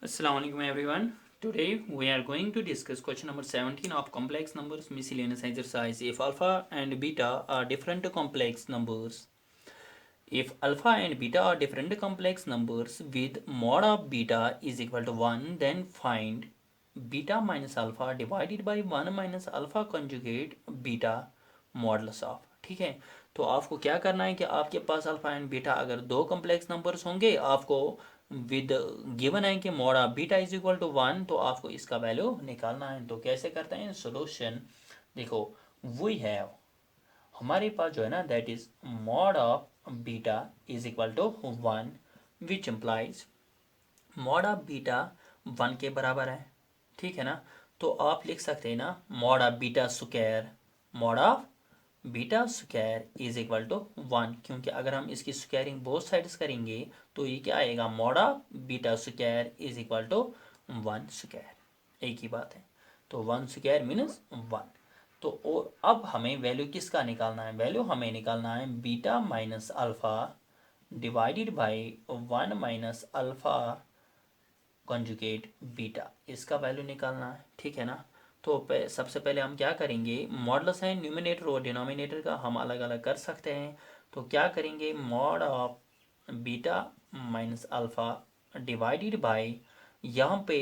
Assalamu alaikum everyone. Today we are going to discuss question number 17 of complex numbers miscellaneous exercise. If alpha and beta are different complex numbers, if alpha and beta are different complex numbers with mod of beta is equal to 1, then find beta minus alpha divided by 1 minus alpha conjugate beta models of. ठीक है, तो आपको क्या करना है कि आपके पास alpha and beta अगर दो कॉम्प्लेक्स नंबर्स होंगे, आपको विद गिवन है कि mod of beta is equal to 1, तो आपको इसका वैल्यू निकालना है। तो कैसे करते हैं सोल्यूशन, देखो वी हैव, हमारे पास जो है ना that is mod of beta is equal to 1, which implies mod of beta 1 के बराबर है। ठीक है ना, तो आप लिख सकते हैं ना mod of beta square, mod of beta square is equal to 1, क्योंकि अगर हम इसकी स्क्वायरिंग बोथ साइड्स करेंगे तो ये क्या आएगा, mod of beta square is equal to 1 square, एक ही बात है। तो 1 स्क्वायर मीन्स 1। तो अब हमें वैल्यू किसका निकालना है, वैल्यू हमें निकालना है beta minus alpha divided by 1 minus alpha conjugate beta, इसका वैल्यू निकालना है। ठीक है ना, तो सबसे पहले हम क्या करेंगे, मॉडल्स है न्यूमिनेटर और डिनोमिनेटर का हम अलग अलग कर सकते हैं। तो क्या करेंगे, mod of beta minus alpha divided by यहाँ पे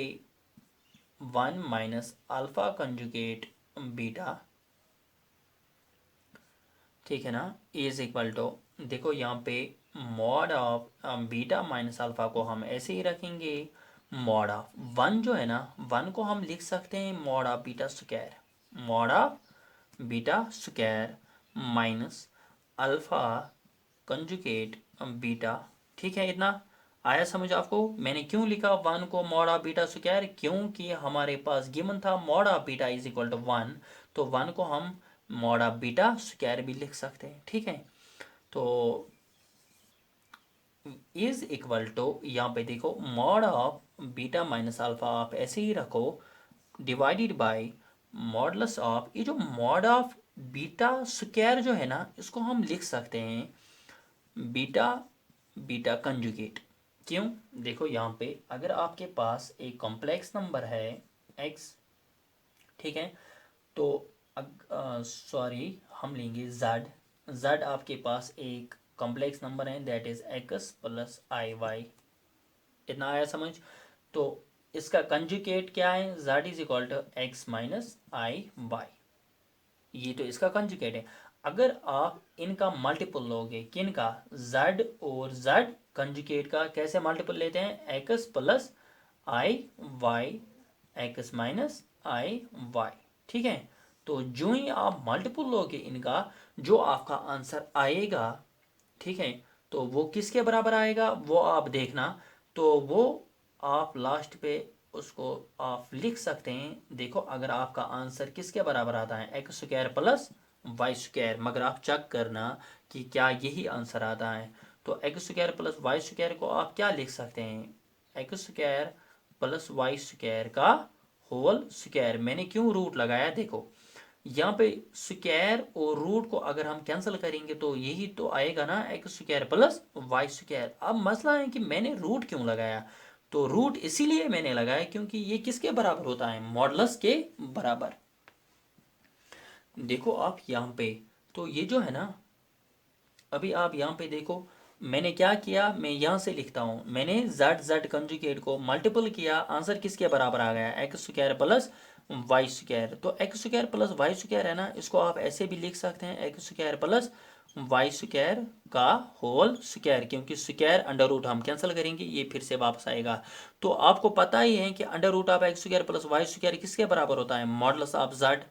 1 माइनस अल्फा कंजुगेट बीटा, ठीक है ना, इज इक्वल टू, देखो यहाँ पे mod of beta minus alpha को हम ऐसे ही रखेंगे, मॉड ऑफ 1 जो है ना 1 को हम लिख सकते हैं mod of beta square, mod of beta square minus alpha conjugate beta. ठीक है, इतना आया समझ आपको। मैंने क्यों लिखा 1 को मॉड ऑफ बीटा स्क्वायर, क्योंकि हमारे पास गिवन था mod of beta is equal to 1, तो 1 को हम मॉड ऑफ बीटा स्क्वायर भी लिख सकते हैं। ठीक है, तो इज इक्वल टू यहाँ पे देखो mod of beta minus alpha आप ऐसे ही रखो डिवाइडेड बाय मॉडलस ऑफ, ये जो मॉड ऑफ बीटा स्क्वायर जो है ना इसको हम लिख सकते हैं बीटा बीटा कंजुगेट। क्यों, देखो यहाँ पे अगर आपके पास एक कॉम्प्लेक्स नंबर है x, ठीक है, तो सॉरी हम लेंगे z, z आपके पास एक कॉम्प्लेक्स नंबर है that is x plus i y, इतना आया समझ। तो इसका कंजुगेट क्या है, z is equal to x minus i y, ये तो इसका कंजुगेट है। अगर आप इनका मल्टीपल लोगे, किन का, z और z कंजुगेट का कैसे मल्टीपल लेते हैं, x plus i Y x minus i Y. ठीक है, तो जो ही आप मल्टीपल लोगे इनका, जो आपका आंसर आएगा, ठीक है, तो वो किसके बराबर आएगा वो आप देखना। तो वो आप लास्ट पे उसको आप लिख सकते हैं। देखो अगर आपका आंसर किसके बराबर आता है, x square plus Y square, मगर आप चेक करना कि क्या यही आंसर आता है। तो x square plus Y square को आप क्या लिख सकते हैं, x square plus Y square का होल स्क्वायर। मैंने क्यों रूट लगाया, देखो यहाँ पे स्क्वायर और रूट को अगर हम कैंसिल करेंगे तो यही तो आएगा ना, x square plus Y square. अब मसला है कि मैंने रूट क्यों लगाया, तो रूट इसीलिए मैंने लगाया क्योंकि ये किसके बराबर होता है, मॉडलस के बराबर। देखो आप यहाँ पे, तो ये जो है ना, अभी आप यहाँ पे देखो मैंने क्या किया, मैं यहाँ से लिखता हूँ, मैंने z z कंजुगेट को मल्टीपल किया, आंसर किसके बराबर आ गया, X square plus Y square. तो x square plus Y square है ना, इसको आप ऐसे भी लिख सकते हैं x square plus Y square का होल स्क्वायर, क्योंकि स्क्वायर अंडर रूट हम कैंसिल करेंगे, ये फिर से वापस आएगा। तो आपको पता ही है कि under root of x square plus Y square किसके बराबर होता है, मॉडल्स ऑफ z।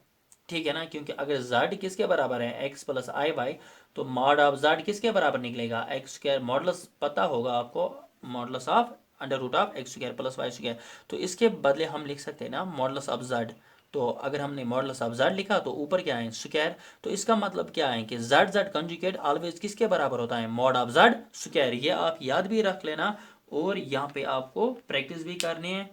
ठीक है ना, क्योंकि अगर z किसके बराबर है, x प्लस आई वाई, तो मॉड ऑफ z किसके बराबर निकलेगा, एक्स स्क्वायर, मॉडल्स पता होगा आपको, models of under root of x square plus Y square. तो इसके बदले हम लिख सकते हैं ना मॉडल्स ऑफ z। तो अगर हमने मॉडल्स ऑफ z लिखा तो ऊपर क्या है, स्क्वायर। तो इसका मतलब क्या है कि z z कंजुगेट ऑलवेज किसके बराबर होता है, मॉड ऑफ z स्क्वायर। ये आप याद भी रख लेना, और यहाँ पे आपको प्रैक्टिस भी करनी है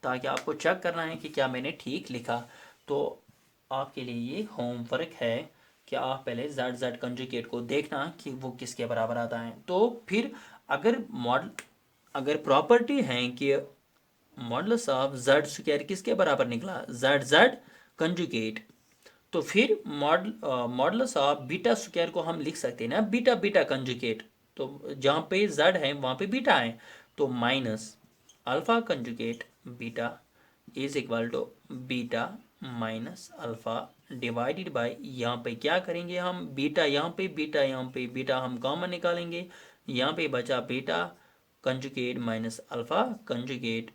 ताकि आपको चेक करना है कि क्या मैंने ठीक लिखा। तो आपके लिए ये होमवर्क है कि आप पहले जेड जेड कंजुगेट को देखना कि वो किसके बराबर आता है। तो फिर अगर मॉडल, अगर प्रॉपर्टी है कि मॉडुलस ऑफ जेड स्क्वायर किसके बराबर निकला, जेड जेड कंजुगेट। तो फिर मॉडुलस ऑफ बीटा स्क्वायर को हम लिख सकते हैं ना बीटा बीटा कंजुगेट। तो जहाँ पे जेड है वहाँ पे बीटा है, तो minus alpha conjugate beta is equal to beta minus alpha divided by, यहाँ पे क्या करेंगे हम, बीटा यहाँ पे बीटा यहाँ पे बीटा हम कॉमन निकालेंगे, यहाँ पे बचा beta conjugate minus alpha conjugate,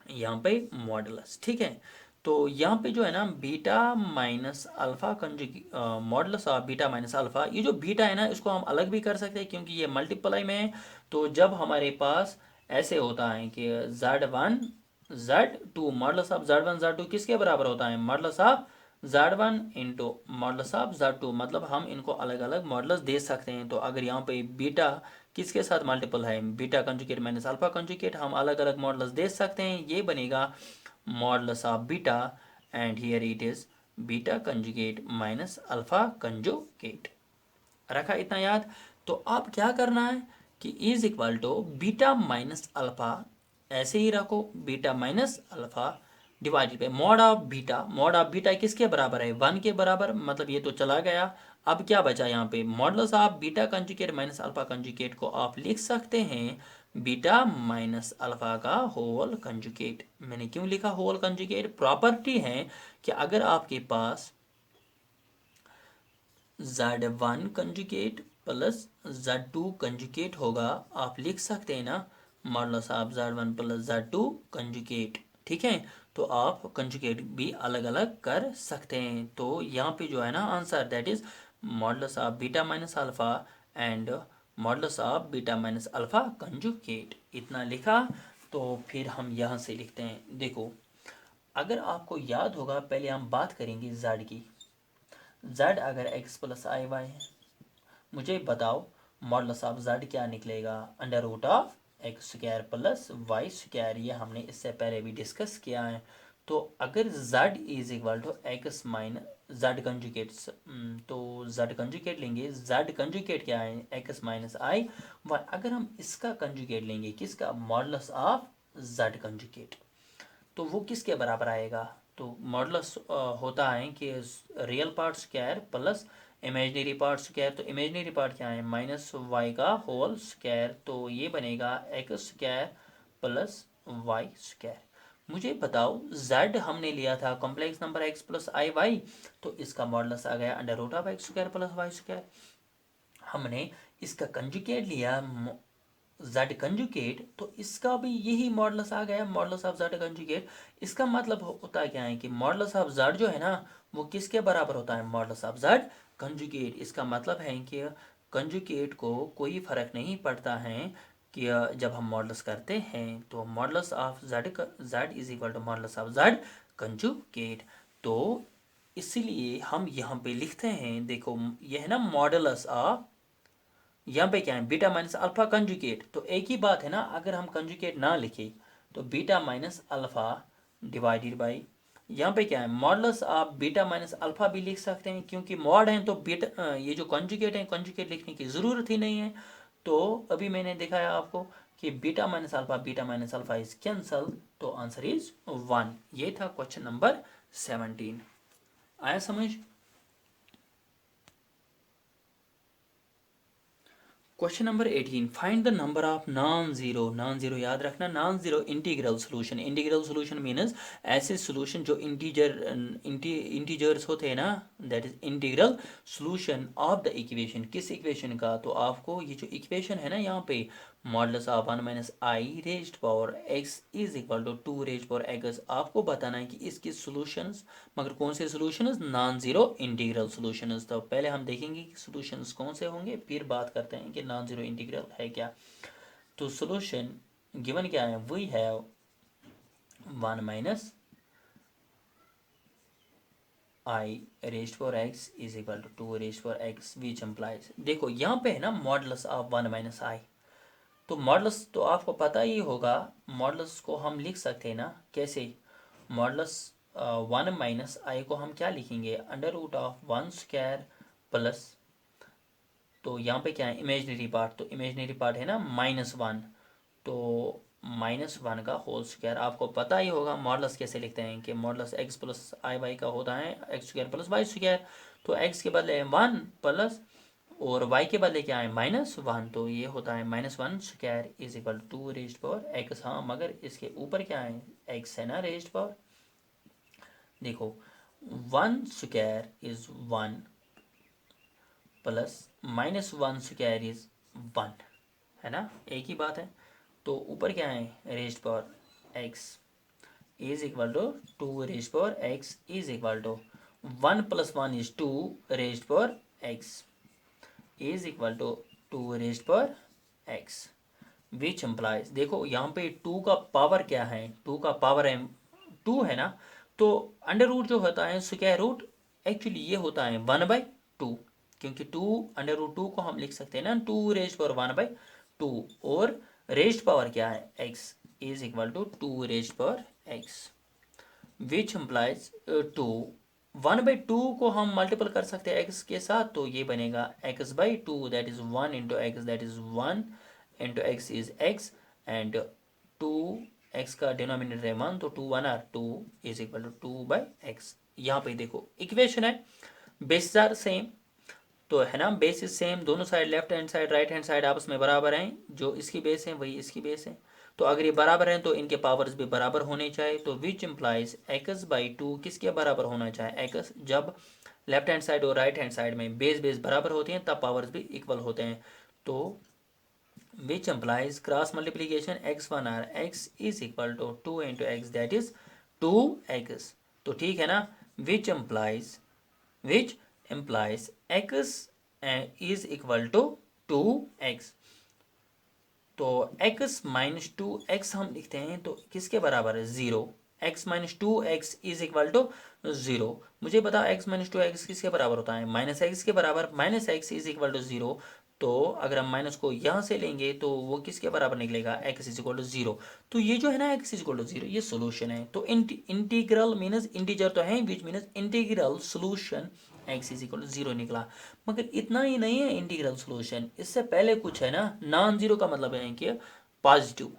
यहाँ पे मॉडुलस। ठीक है, तो यहाँ पे जो है ना beta minus alpha conjugate modulus of beta minus alpha, ये जो बीटा है ना इसको हम अलग भी कर सकते हैं क्योंकि ये मल्टीप्लाई में है। तो जब हमारे पास ऐसे होता है कि z1 z2 modulus of z1 z2 किसके बराबर होता है, modulus of z1 into modulus of z2, मतलब हम इनको अलग अलग मॉडुलस दे सकते हैं। तो अगर यहाँ पे बीटा किसके साथ मल्टीपल है, beta conjugate minus alpha conjugate, हम अलग अलग मॉडुलस दे सकते हैं। ये बनेगा modulus of beta and here it is beta conjugate minus alpha conjugate. रखा इतना याद। तो अब क्या करना है कि is equal to beta minus alpha, ऐसे ही रखो beta minus alpha divided by mod of beta किसके बराबर है, 1 के बराबर, मतलब ये तो चला गया। अब क्या बचा यहाँ पे, modulus of beta conjugate minus alpha conjugate को आप लिख सकते हैं बीटा माइनस अल्फा का होल कंजुगेट। मैंने क्यों लिखा होल कंजुगेट, प्रॉपर्टी है कि अगर आपके पास z1 conjugate plus z2 conjugate होगा, आप लिख सकते हैं ना modulus of z1 plus z2 conjugate. ठीक है, तो आप कंजुगेट भी अलग अलग कर सकते हैं। तो यहाँ पे जो है ना answer that is modulus of beta minus alpha and modulus of beta minus alpha conjugate, इतना लिखा। तो फिर हम यहाँ से लिखते हैं, देखो अगर आपको याद होगा पहले हम बात करेंगे z की। z अगर x प्लस आई वाई है, मुझे बताओ मॉडुलस ऑफ z क्या निकलेगा, under root of x square plus Y square, ये हमने इससे पहले भी डिस्कस किया है। तो अगर z is equal to x minus z conjugate, तो z कंजुगेट लेंगे, z कंजुगेट क्या है एक्स माइनस आई वाई, अगर हम इसका कंजुगेट लेंगे किसका, मॉडुलस ऑफ z कंजुगेट, तो वो किसके बराबर आएगा, तो मॉडुलस होता है कि real part square plus imaginary part square. तो इमेजिनरी पार्ट क्या है, माइनस वाई का होल स्क्वायर, तो ये बनेगा x square plus Y square. मुझे बताओ z हमने लिया था complex number x plus i y, तो इसका मॉडुलस आ गया under root of x square plus Y square. हमने इसका कंजुगेट लिया z कंजुगेट, तो इसका भी यही मॉडुलस आ गया मॉडुलस ऑफ z कंजुगेट। इसका मतलब होता क्या है कि मॉडुलस ऑफ z जो है ना वो किसके बराबर होता है, मॉडुलस ऑफ z कंजुगेट। इसका मतलब है कि कंजुगेट को कोई फर्क नहीं पड़ता है कि जब हम मॉडुलस करते हैं, तो modulus of z is equal to modulus of z conjugate. तो इसीलिए हम यहाँ पे लिखते हैं, देखो यह है ना मॉडुलस ऑफ, यहाँ पे क्या है बीटा माइनस अल्फा कंजुगेट, तो एक ही बात है ना, अगर हम कंजुगेट ना लिखे तो beta minus alpha divided by, यहाँ पे क्या है मॉडुलस आप बीटा माइनस अल्फा भी लिख सकते हैं क्योंकि मॉड है, तो बीटा ये जो कंजुगेट है कंजुगेट लिखने की ज़रूरत ही नहीं है। तो अभी मैंने दिखाया आपको कि beta minus alpha is cancel, तो आंसर इज 1। ये था क्वेश्चन नंबर 17। आया समझ। Question number 18, find the number of non zero याद रखना, non zero integral solution. Integral solution मीनस ऐसे सोल्यूशन जो इंटीजर्स होते हैं ना, that is integral solution of the equation. किस इक्वेशन का, तो आपको ये जो इक्वेशन है ना यहाँ पे modulus of 1 minus i raised power x is equal to 2 raised power x, आपको बताना है कि इसके सोल्यूशंस, मगर कौन से solutions, non zero integral solutions. तो पहले हम देखेंगे कि सोल्यूशंस कौन से होंगे, फिर बात करते हैं कि नॉन जीरो इंटीग्रल है क्या। तो सोल्यूशन गिवन क्या है, we have 1 minus i raised power x is equal to 2 raised power x, which implies, देखो यहाँ पे है ना मॉडुलस ऑफ 1 माइनस आई, तो मॉडुलस तो आपको पता ही होगा, मॉडुलस को हम लिख सकते हैं ना कैसे, मॉडुलस 1 माइनस आई को हम क्या लिखेंगे, under root of 1 square plus, तो यहाँ पे क्या है इमेजनरी पार्ट, तो इमेजनरी पार्ट है ना -1, तो -1 का होल स्क्वायर। आपको पता ही होगा मॉडलस कैसे लिखते हैं कि modulus x plus i y का होता है x square plus Y square. तो x के बदले 1 प्लस और y के बदले क्या है -1, तो ये होता है -1 square is equal to raised power x। हाँ मगर इसके ऊपर क्या है x है ना रेज्ड पावर। देखो 1 square is 1 plus -1 square is 1, है ना, एक ही बात है। तो ऊपर क्या है raised power x is equal to 2 raised power x is equal to 1 plus 1 is 2 raised power x is equal to 2 raised power x which implies. देखो यहाँ पे 2 का पावर क्या है, 2 का पावर है 2 है ना। तो अंडर रूट जो होता है स्क्वायर रूट एक्चुअली ये होता है 1/2, क्योंकि 2 अंडर रूट 2 को हम लिख सकते हैं ना 2 रेज्ड पावर 1/2 और रेज्ड पावर क्या है x is equal to 2 raised power x which implies 2। 1/2 को हम मल्टीपल कर सकते हैं x के साथ, तो ये बनेगा x/2 that is 1 into x that is 1 into x is x and 2 x का डिनोमिनेटर है 1 तो 2 1 are 2 is equal to 2/x। यहाँ पे देखो इक्वेशन है बेसिस आर सेम, तो है ना बेसिस सेम, दोनों side left hand side right hand side आपस में बराबर हैं, जो इसकी बेस है वही इसकी बेस है। तो अगर ये बराबर हैं तो इनके पावर्स भी बराबर होने चाहिए। तो विच इम्प्लाइज x/2 किसके बराबर होना चाहिए x। जब लेफ्ट हैंड साइड और राइट हैंड साइड में बेस बराबर होती हैं तब पावर्स भी इक्वल होते हैं। तो which implies cross multiplication x1 r x is equal to 2 into x that is 2x। तो ठीक है ना, which implies x is equal to 2x। तो x-2x हम लिखते हैं तो किसके बराबर है 0। x-2x is equal to 0। मुझे बताओ x-2x किसके बराबर होता है -x के बराबर। -x इज इक्वल टू 0, तो अगर हम माइनस को यहाँ से लेंगे तो वो किसके बराबर निकलेगा x इज इक्वल टू 0। तो ये जो है ना x इज इक्वल टू 0 ये सोल्यूशन है। तो इंटीग्रल मीनस इंटीजर तो है which means integral solution x is equal to 0 निकला। मगर इतना ही नहीं है इंटीग्रल सोल्यूशन, इससे पहले कुछ है ना नॉन जीरो का मतलब है कि पॉजिटिव,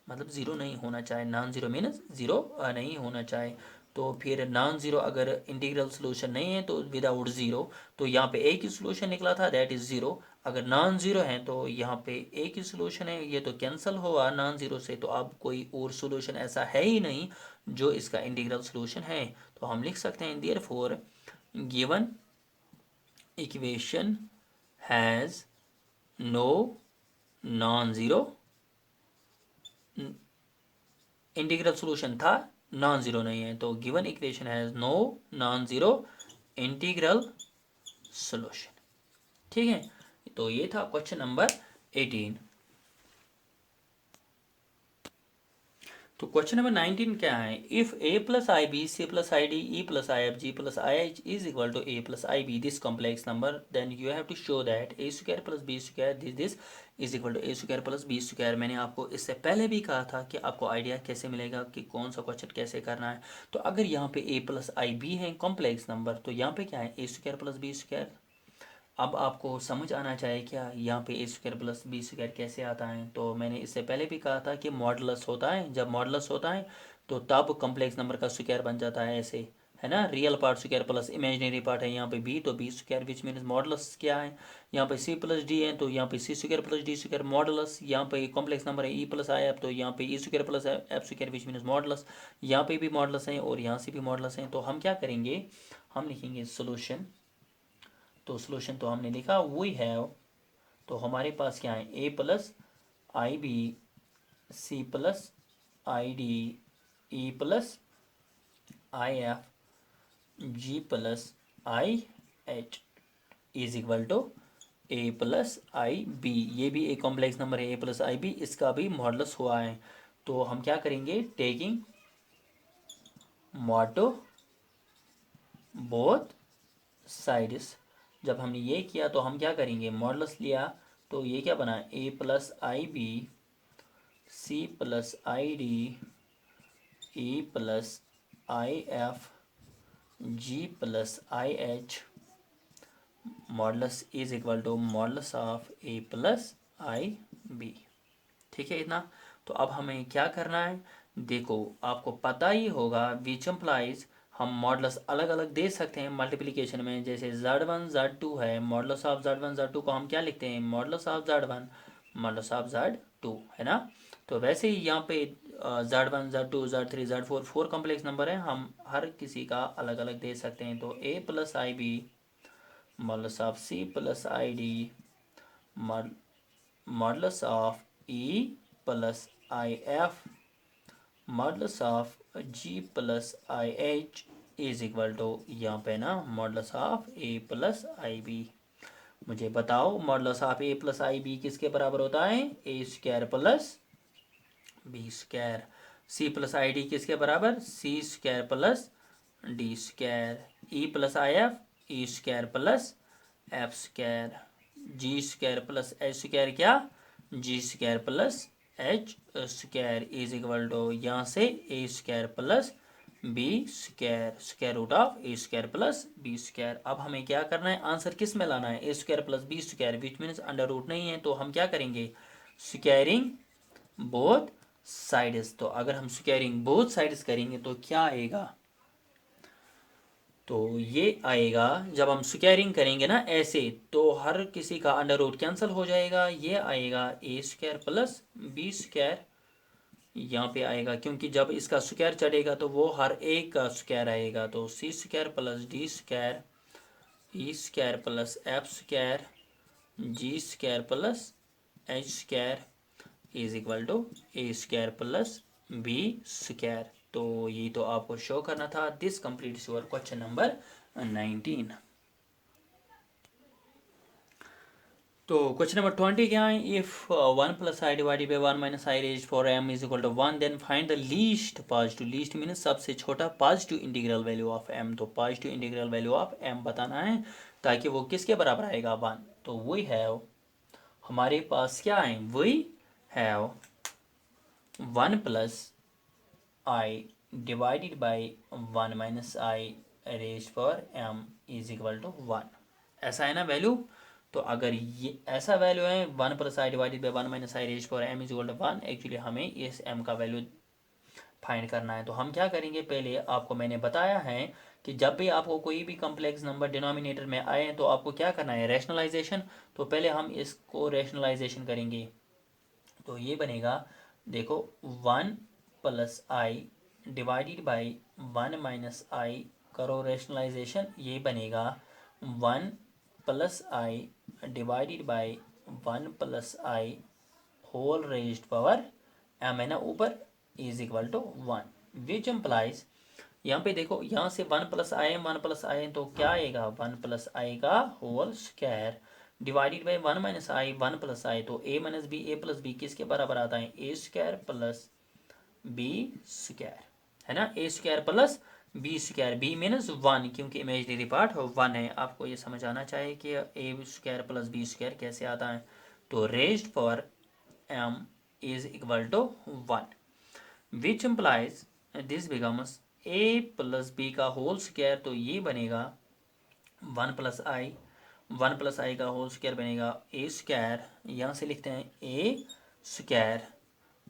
मतलब जीरो नहीं होना चाहिए। नॉन जीरो मीनस जीरो नहीं होना चाहिए। तो फिर नॉन जीरो अगर इंटीग्रल सोल्यूशन नहीं है तो विदाउट जीरो, तो यहाँ पे एक ही सोल्यूशन निकला था दैट इज जीरो। अगर नॉन जीरो है तो यहाँ पे एक ही सोल्यूशन है, ये तो कैंसिल हुआ नॉन जीरो से, तो अब कोई और सोल्यूशन ऐसा है ही नहीं जो इसका इंटीग्रल सोल्यूशन है। तो हम लिख सकते हैं therefore given equation has no non-zero, integral solution था नॉन जीरो नहीं है, तो given equation has no non zero integral solution. ठीक है, तो ये था क्वेश्चन नंबर 18। तो क्वेश्चन नंबर 19 क्या है, if a plus I B C plus I D E plus I F G plus I H is equal to a plus I b this complex number then you have to show that a square plus B square this is equal to a square plus B square. मैंने आपको इससे पहले भी कहा था कि आपको idea कैसे मिलेगा कि कौन सा क्वेश्चन कैसे करना है। तो अगर यहाँ पे a प्लस आई बी है कॉम्प्लेक्स नंबर, तो यहाँ पे क्या है a square plus B square. अब आपको समझ आना चाहिए क्या यहाँ पे a square plus B square कैसे आता है। तो मैंने इससे पहले भी कहा था कि मॉडुलस होता है, जब मॉडुलस होता है तो तब कॉम्प्लेक्स नंबर का स्क्वायर बन जाता है ऐसे, है ना। Real part square plus imaginary part है यहाँ पे बी, तो b square which means modulus क्या है। यहाँ पे सी प्लस डी है तो यहाँ पे C square plus D square modulus. यहाँ पे कॉम्प्लेक्स नंबर है ई प्लस आई एफ, तो यहाँ पे E square plus F square which means modulus. यहाँ पे भी मॉडुलस है और यहाँ से भी मॉडुलस है। तो हम क्या करेंगे, हम लिखेंगे सोल्यूशन। तो सोल्यूशन तो हमने लिखा वी हैव, तो हमारे पास क्या है A plus I B C plus I D E plus I F G plus I H is equal to A plus I B. ये भी एक कॉम्प्लेक्स नंबर है ए प्लस आई बी, इसका भी मॉडुलस हुआ है। तो हम क्या करेंगे टेकिंग मॉडो बोथ साइड्स। जब हमने ये किया तो हम क्या करेंगे मॉडुलस लिया, तो ये क्या बना A plus I B C plus I D E plus I F G plus I H modulus is equal to modulus of A plus I B. ठीक है इतना। तो अब हमें क्या करना है, देखो आपको पता ही होगा विच एम्प्लाइज हम मॉडल्स अलग अलग दे सकते हैं मल्टीप्लिकेशन में। जैसे Z1 Z2 है, मॉडल्स ऑफ Z1 Z2 को हम क्या लिखते हैं, models of Z1 models of Z2, है ना। तो वैसे ही यहाँ पे Z1 Z2 Z3 Z4 four complex number है, हम हर किसी का अलग अलग दे सकते हैं। तो A plus I B modulus of C plus I D modulus of E plus I F modulus of G plus I H is equal to यहाँ पे ना modulus of A plus I B. मुझे बताओ modulus of A plus I B किसके बराबर होता है, A square plus B square. C plus I D किसके बराबर, C square plus D square. E plus आई एफ ई square plus F square. G square plus H square क्या, G square plus H square is equal to यहाँ से A square plus B square square root of A square plus B square. अब हमें क्या करना है, answer किस में लाना है, A square plus B square, which means under root नहीं है, तो हम क्या करेंगे, स्क्वायरिंग बोथ साइड्स। तो अगर हम स्क्वायरिंग बोथ साइड्स करेंगे तो क्या आएगा, तो ये आएगा जब हम स्क्वायरिंग करेंगे ना ऐसे, तो हर किसी का अंडर रूट कैंसिल हो जाएगा, ये आएगा ए स्क्वायर प्लस बी स्क्वायर यहाँ पे आएगा, क्योंकि जब इसका स्क्वायर चढ़ेगा तो वो हर एक का स्क्वायर आएगा। तो C square plus D square E square plus F square G square plus H square is equal to A square plus B square. तो ये तो आपको शो करना था। This completes your question number 19। तो क्वेश्चन नंबर 20 क्या है, if 1 plus I divided by 1 minus I raise for m is equal to 1 then find the least positive, least means सबसे छोटा positive integral value of m। तो positive integral value of m बताना है ताकि वो किसके बराबर आएगा, 1। तो वी हैव, हमारे पास क्या है, we have 1 plus I divided by 1 minus I raise for m is equal to 1, ऐसा है ना वैल्यू। तो अगर ये ऐसा वैल्यू है 1 plus I divided by 1 minus I raise for m is equal to 1, actually हमें इस m का वैल्यू फाइंड करना है। तो हम क्या करेंगे, पहले आपको मैंने बताया है कि जब भी आपको कोई भी कॉम्प्लेक्स नंबर डिनोमिनेटर में आए तो आपको क्या करना है, रैशनलाइजेशन। तो पहले हम इसको रैशनलाइजेशन करेंगे, तो ये बनेगा, देखो 1 plus I divided by 1 minus I, करो रैशनलाइजेशन, ये बनेगा 1 plus I divided by 1 plus I whole raised power m है ना ऊपर, is equal to 1, which implies, यहाँ पे देखो यहाँ से 1 प्लस आई 1 प्लस आई तो क्या आएगा, 1 प्लस आई का whole square divided by 1 minus I 1 plus I, तो a minus B A plus B किसके बराबर आता है, A square plus B square, है ना, A square plus B square, B minus 1 क्योंकि इमेजिनरी पार्ट 1 है। आपको ये समझ आना चाहिए कि ए स्क्वायर प्लस बी स्क्वायर कैसे आता है। तो raised power m is equal to 1, which implies this becomes a plus b का होल स्क्वायर, तो ये बनेगा 1 प्लस आई, 1 प्लस आई का होल स्क्वायर बनेगा ए स्क्वायर, यहाँ से लिखते हैं A square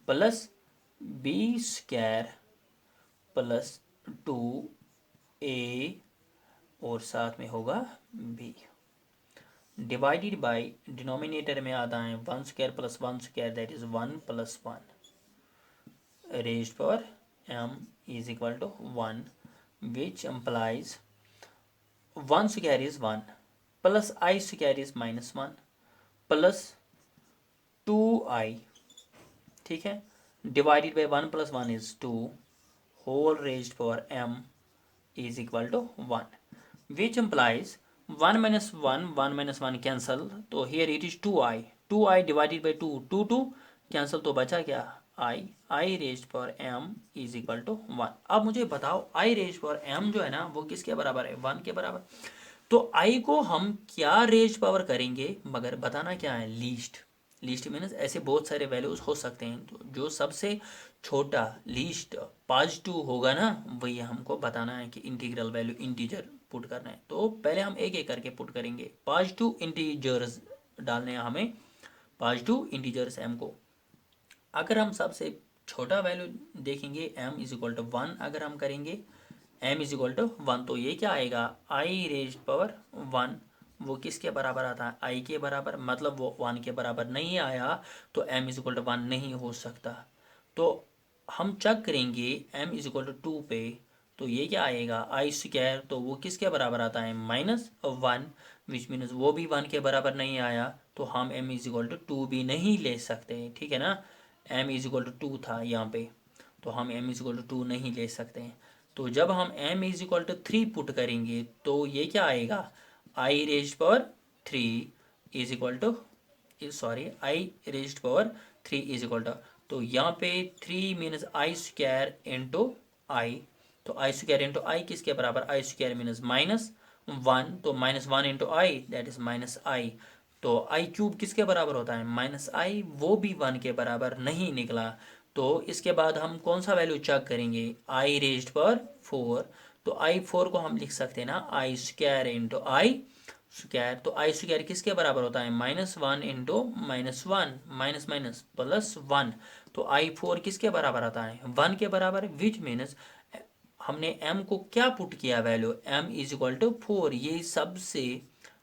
plus B square plus 2a और साथ में होगा b डिवाइडेड बाई, डिनोमिनेटर में आता है 1 square plus 1 square, that is 1 plus 1 raised power m is equal to 1, which implies 1 square is 1 plus I square is minus 1 plus 2i, ठीक है, divided by 1 plus 1 is 2 whole raised power m is equal to 1, which implies 1 minus 1 cancel, तो here it is 2i divided by 2 2 cancel, तो बचा क्या i raised power m is equal to 1। अब मुझे बताओ i raised power m जो है ना वो किसके बराबर है, 1 के बराबर। तो i को हम क्या रेज पावर करेंगे, मगर बताना क्या है, लीस्ट मीन्स ऐसे बहुत सारे वैल्यूज हो सकते हैं, तो जो सबसे छोटा लीस्ट पॉजिटिव होगा ना वही हमको बताना है कि इंटीग्रल वैल्यू इंटीजर पुट करना है। तो पहले हम एक एक करके पुट करेंगे, पॉजिटिव इंटीजर्स डालने हैं हमें, पॉजिटिव इंटीजर्स m को। अगर हम सबसे छोटा वैल्यू देखेंगे m इज इक्वल टू 1, अगर हम करेंगे m इज इक्वल टू 1, तो ये क्या आएगा i रेज्ड पावर 1, वो किसके बराबर आता है i के बराबर, मतलब वो 1 के बराबर नहीं आया, तो m इज इक्वल टू 1 नहीं हो सकता। तो हम चेक करेंगे m इज इक्वल टू 2 पे, तो ये क्या आएगा आई स्क्वायर, तो वो किसके बराबर आता है -1, विच मीन्स वो भी 1 के बराबर नहीं आया, तो हम m इज इक्वल टू 2 भी नहीं ले सकते, ठीक है ना। m इज इक्वल टू 2 था यहाँ पे, तो हम m इज इक्वल टू 2 नहीं ले सकते हैं। तो जब हम m is equal to 3 put करेंगे तो ये क्या आएगा I raised power 3 is equal to, sorry I raised power 3 is equal to, तो यहाँ पे 3 मीनस आई स्क्वायर इंटू आई, तो आई स्क्वायर इंटू आई किसके बराबर, आई स्क्वायर मीनस -1, तो -1 into I that is -i, तो आई क्यूब किसके बराबर होता है -i, वो भी 1 के बराबर नहीं निकला। तो इसके बाद हम कौन सा वैल्यू चेक करेंगे आई रेज्ड पर 4, तो आई 4 को हम लिख सकते हैं ना आई स्क्वायर इंटू आई स्क्वायर, तो आई स्क्वायर किसके बराबर होता है -1 इंटू -1 माइनस माइनस +1, तो आई 4 किसके बराबर आता है 1 के बराबर, विच मीन्स हमने m को क्या पुट किया value m is equal to 4, ये सबसे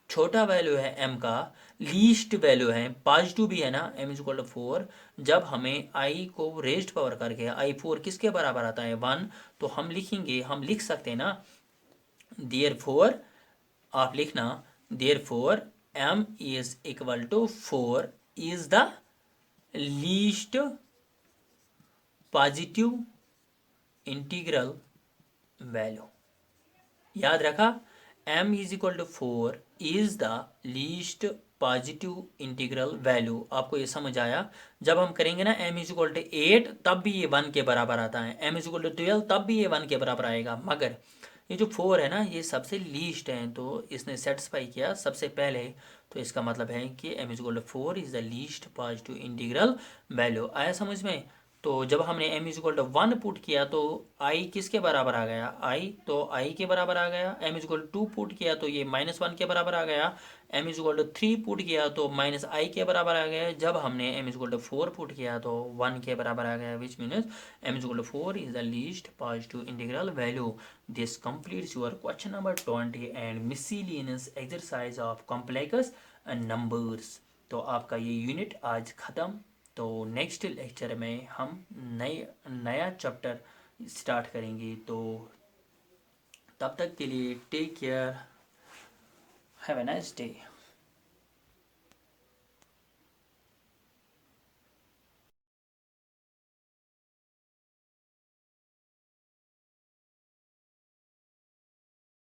छोटा वैल्यू है m का, लीस्ट वैल्यू है, पॉजिटिव भी है ना, m इज इक्वल टू 4, जब हमें i को रेज्ड पावर करके आई 4 किसके बराबर आता है 1, तो हम लिखेंगे, हम लिख सकते हैं ना देयर फोर, आप लिखना therefore m is equal to 4 is the least positive integral value. याद रखा m is equal to 4 is the least positive integral value. आपको ये समझ आया, जब हम करेंगे ना m इज इक्वल टू 8 तब भी ये 1 के बराबर आता है, m इज इक्वल टू 12 तब भी ये 1 के बराबर आएगा, मगर ये जो 4 है ना ये सबसे लीस्ट है, तो इसने सेटिस्फाई किया सबसे पहले, तो इसका मतलब है कि m is equal to 4 is the least positive integral value. आया समझ में। तो जब हमने m is equal to 1 put किया तो i किसके बराबर आ गया i, तो i के बराबर आ गया, m is equal to 2 put किया तो ये -1 के बराबर आ गया, m is equal to 3 put किया तो -i के बराबर आ गया, जब हमने m is equal to 4 put किया तो 1 के बराबर आ गया, which means m is equal to 4 is the least positive integral value. This completes your question number 20 and miscellaneous exercise of complex numbers. तो आपका ये यूनिट आज ख़त्म। तो नेक्स्ट लेक्चर में हम नया चैप्टर स्टार्ट करेंगे, तो तब तक के लिए take care, have a nice day.